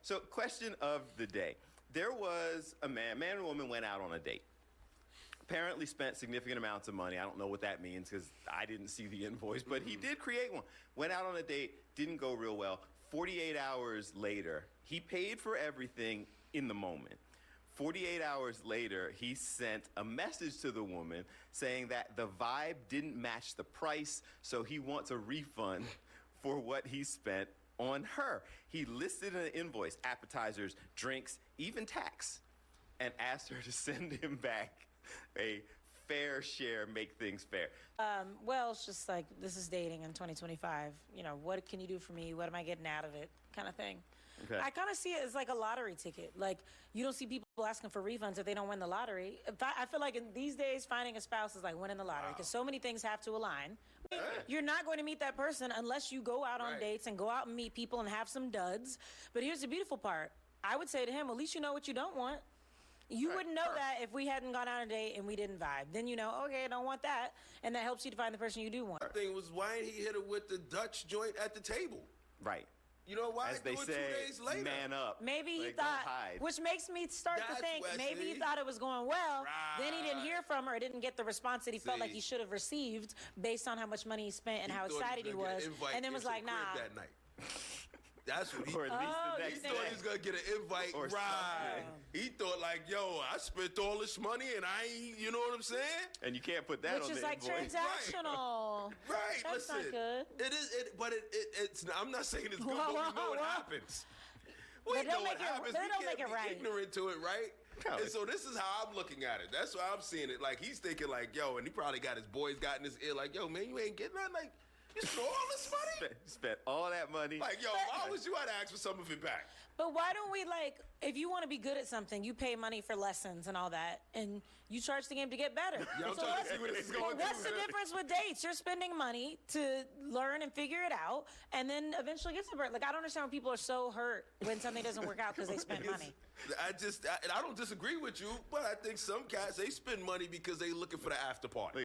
So, question of the day. There was a man and woman went out on a date. Apparently spent significant amounts of money. I don't know what that means because I didn't see the invoice, but he did create one. Went out on a date, didn't go real well. 48 hours later, he paid for everything in the moment. 48 hours later, he sent a message to the woman saying that the vibe didn't match the price, so he wants a refund for what he spent on her. He listed an invoice, appetizers, drinks, even tax, and asked her to send him back a fair share, make things fair. Well, it's just like, this is dating in 2025. You know, what can you do for me? What am I getting out of it? Kind of thing. Okay. I kind of see it as like a lottery ticket. Like, you don't see people asking for refunds if they don't win the lottery. I feel like in these days, finding a spouse is like winning the lottery because so many things have to align. You're not going to meet that person unless you go out on dates and go out and meet people and have some duds. But here's the beautiful part. I would say to him, at least you know what you don't want. You wouldn't know that if we hadn't gone out on a date and we didn't vibe. Then you know, okay, I don't want that. And that helps you to find the person you do want. The thing was, why didn't he hit her with the Dutch joint at the table? Right. You know why? As they say, 2 days later. man up. Maybe he Like, thought, don't hide. which makes me start to think, maybe he thought it was going well. Then he didn't hear from her, or didn't get the response that he felt like he should have received based on how much money he spent and how excited he was. And then was like, nah. That night. That's what he Or at least the He next thought day. he was going to get an invite. Or something. He thought like, yo, I spent all this money and I ain't, you know what I'm saying? And you can't put that Which on is the like invoice. transactional. Right. That's Listen, not good. It is, but it's. I'm not saying it's good, but we know what happens. We But know don't what make it- happens. but We don't can't make it be right. ignorant to it, right? No. And so this is how I'm looking at it. That's why I'm seeing it. Like he's thinking, like, yo, and he probably got his boys got in his ear, like, yo, man, you ain't getting nothing. Like, you spent all this money. Spent all that money. Like, yo, if I was you, I'd ask for some of it back. But why don't we, like, if you want to be good at something, you pay money for lessons and all that, and you charge the game to get better. Yeah, I'm trying to see where this is going. What's the difference with dates? You're spending money to learn and figure it out, and then eventually get to birth. Like, I don't understand when people are so hurt when something doesn't work out because they spend money. I don't disagree with you, but I think some cats, they spend money because they looking for the after party.